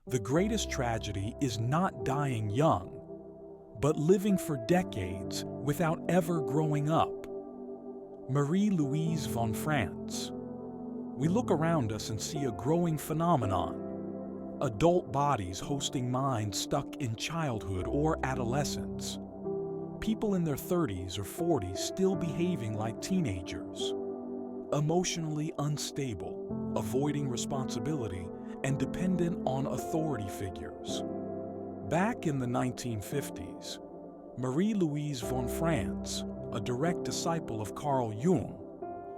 The greatest tragedy is not dying young, but living for decades without ever growing up. Marie-Louise von France. We look around us and see a growing phenomenon. Adult bodies hosting minds stuck in childhood or adolescence. People in their 30s or 40s still behaving like teenagers. Emotionally unstable, avoiding responsibility, and dependent on authority figures. Back in the 1950s, Marie-Louise von France, a direct disciple of Carl Jung,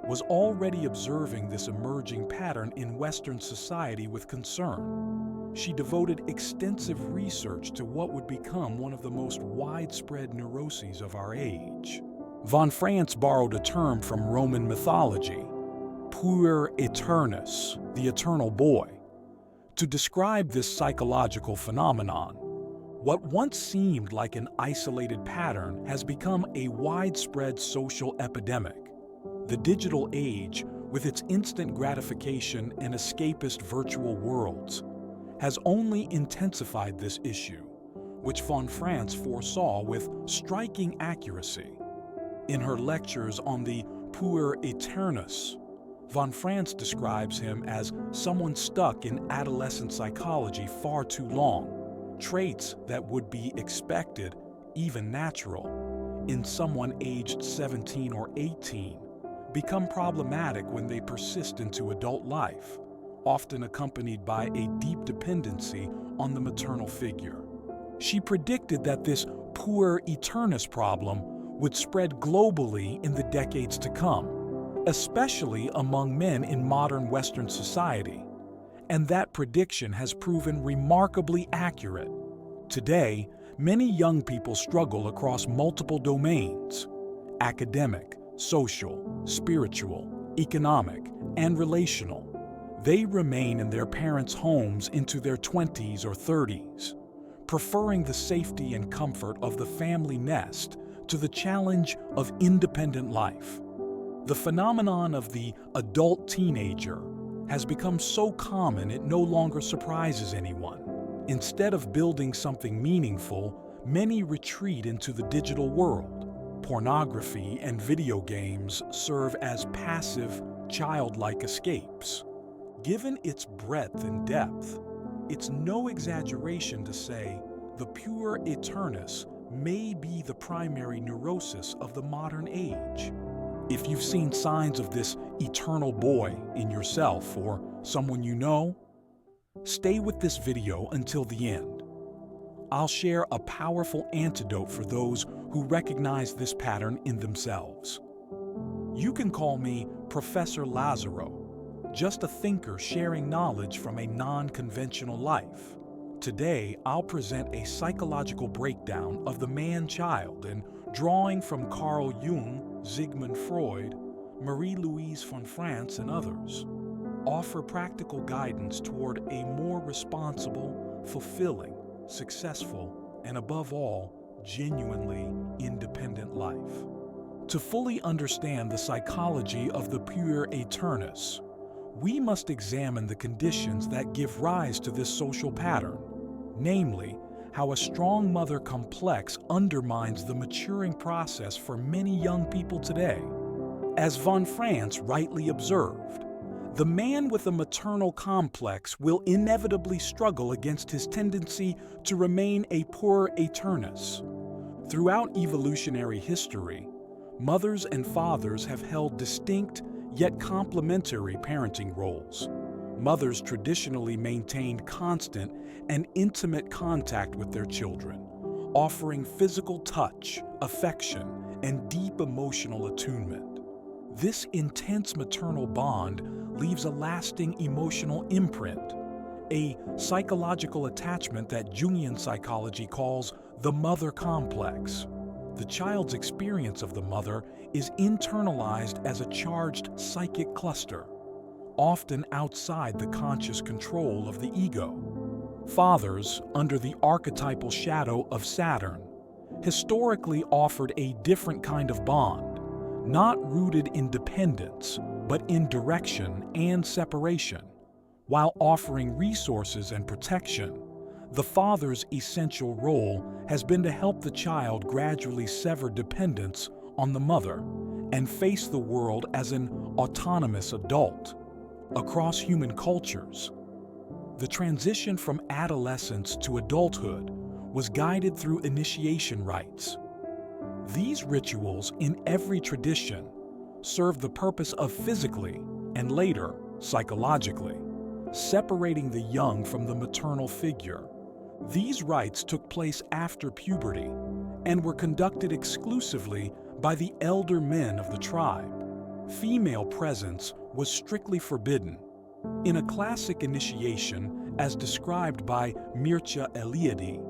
was already observing this emerging pattern in Western society with concern. She devoted extensive research to what would become one of the most widespread neuroses of our age. Von France borrowed a term from Roman mythology, Puer Aeternus, the eternal boy, to describe this psychological phenomenon. What once seemed like an isolated pattern has become a widespread social epidemic. The digital age, with its instant gratification and escapist virtual worlds, has only intensified this issue, which von France foresaw with striking accuracy. In her lectures on the Puer Aeternus, von France describes him as someone stuck in adolescent psychology far too long, traits that would be expected, even natural, in someone aged 17 or 18, become problematic when they persist into adult life, often accompanied by a deep dependency on the maternal figure. She predicted that this Puer Aeternus problem would spread globally in the decades to come, especially among men in modern Western society, and that prediction has proven remarkably accurate. Today, many young people struggle across multiple domains: academic, social, spiritual, economic, and relational. They remain in their parents' homes into their 20s or 30s, preferring the safety and comfort of the family nest to the challenge of independent life. The phenomenon of the adult teenager has become so common it no longer surprises anyone. Instead of building something meaningful, many retreat into the digital world. Pornography and video games serve as passive, childlike escapes. Given its breadth and depth, it's no exaggeration to say the Puer Aeternus may be the primary neurosis of the modern age. If you've seen signs of this eternal boy in yourself or someone you know, stay with this video until the end. I'll share a powerful antidote for those who recognize this pattern in themselves. You can call me Professor Lazaro, just a thinker sharing knowledge from a non-conventional life. Today, I'll present a psychological breakdown of the man-child and, drawing from Carl Jung, Sigmund Freud, Marie-Louise von France, and others, offer practical guidance toward a more responsible, fulfilling, successful, and above all, genuinely independent life. To fully understand the psychology of the Puer Aeternus, we must examine the conditions that give rise to this social pattern, namely, how a strong mother complex undermines the maturing process for many young people today. As von France rightly observed, the man with a maternal complex will inevitably struggle against his tendency to remain a Puer Aeternus. Throughout evolutionary history, mothers and fathers have held distinct yet complementary parenting roles. Mothers traditionally maintained constant and intimate contact with their children, offering physical touch, affection, and deep emotional attunement. This intense maternal bond leaves a lasting emotional imprint, a psychological attachment that Jungian psychology calls the mother complex. The child's experience of the mother is internalized as a charged psychic cluster, often outside the conscious control of the ego. Fathers, under the archetypal shadow of Saturn, historically offered a different kind of bond, not rooted in dependence, but in direction and separation. While offering resources and protection, the father's essential role has been to help the child gradually sever dependence on the mother and face the world as an autonomous adult. Across human cultures, the transition from adolescence to adulthood was guided through initiation rites. These rituals in every tradition served the purpose of physically, and later psychologically, separating the young from the maternal figure. These rites took place after puberty and were conducted exclusively by the elder men of the tribe. Female presence was strictly forbidden. In a classic initiation, as described by Mircea Eliade,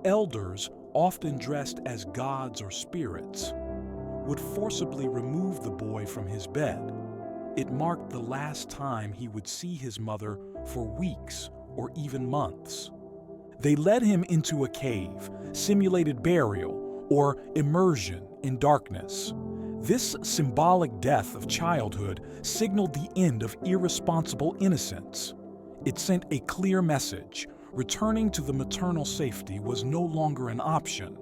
elders, often dressed as gods or spirits, would forcibly remove the boy from his bed. It marked the last time he would see his mother for weeks or even months. They led him into a cave, simulated burial, or immersion in darkness. This symbolic death of childhood signaled the end of irresponsible innocence. It sent a clear message: returning to the maternal safety was no longer an option.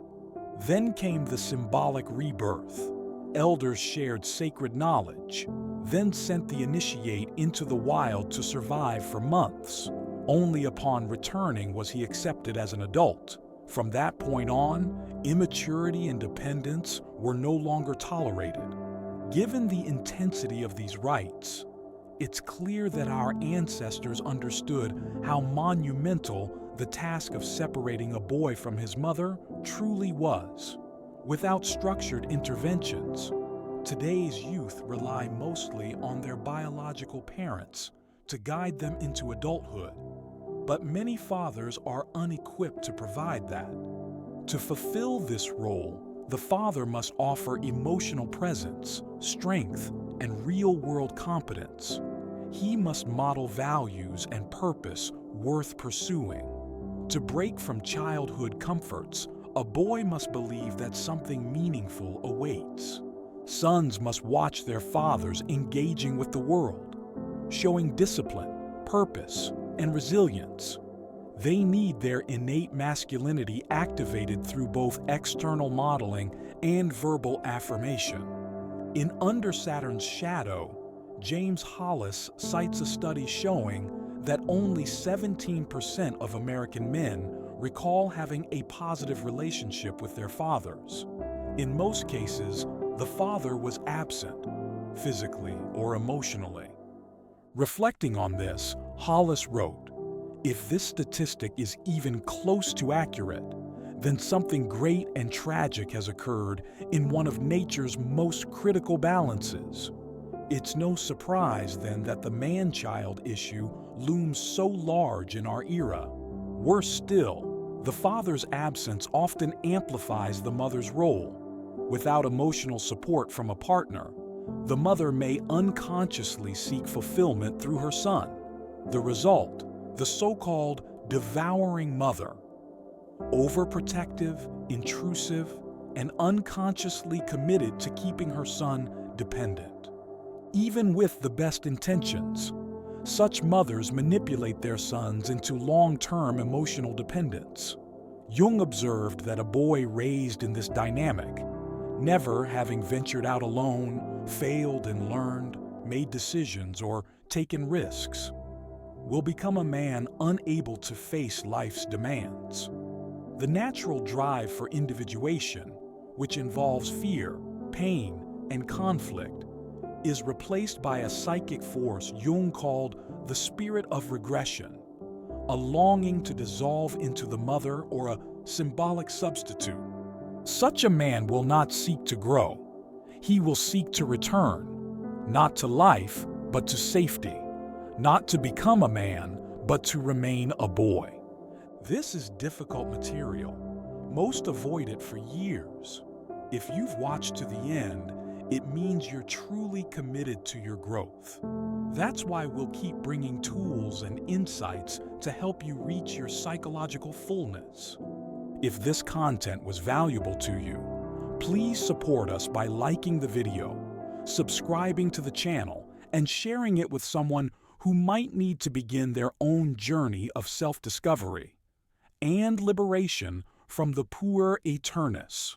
Then came the symbolic rebirth. Elders shared sacred knowledge, then sent the initiate into the wild to survive for months. Only upon returning was he accepted as an adult. From that point on, immaturity and dependence were no longer tolerated. Given the intensity of these rites, it's clear that our ancestors understood how monumental the task of separating a boy from his mother truly was. Without structured interventions, today's youth rely mostly on their biological parents to guide them into adulthood. But many fathers are unequipped to provide that. To fulfill this role, the father must offer emotional presence, strength, and real-world competence. He must model values and purpose worth pursuing. To break from childhood comforts, a boy must believe that something meaningful awaits. Sons must watch their fathers engaging with the world, showing discipline, purpose, and resilience. They need their innate masculinity activated through both external modeling and verbal affirmation. In Under Saturn's Shadow, James Hollis cites a study showing that only 17% of American men recall having a positive relationship with their fathers. In most cases, the father was absent, physically or emotionally. Reflecting on this, Hollis wrote, "If this statistic is even close to accurate, then something great and tragic has occurred in one of nature's most critical balances. It's no surprise, then, that the man-child issue looms so large in our era. Worse still, the father's absence often amplifies the mother's role. Without emotional support from a partner, the mother may unconsciously seek fulfillment through her son. The result, the so-called devouring mother. Overprotective, intrusive, and unconsciously committed to keeping her son dependent. Even with the best intentions, such mothers manipulate their sons into long-term emotional dependence. Jung observed that a boy raised in this dynamic, never having ventured out alone, failed and learned, made decisions, or taken risks, will become a man unable to face life's demands. The natural drive for individuation, which involves fear, pain, and conflict, is replaced by a psychic force Jung called the spirit of regression, a longing to dissolve into the mother or a symbolic substitute. Such a man will not seek to grow. He will seek to return, not to life, but to safety, not to become a man, but to remain a boy. This is difficult material. Most avoid it for years. If you've watched to the end, it means you're truly committed to your growth. That's why we'll keep bringing tools and insights to help you reach your psychological fullness. If this content was valuable to you, please support us by liking the video, subscribing to the channel, and sharing it with someone who might need to begin their own journey of self-discovery and liberation from the Puer Aeternus,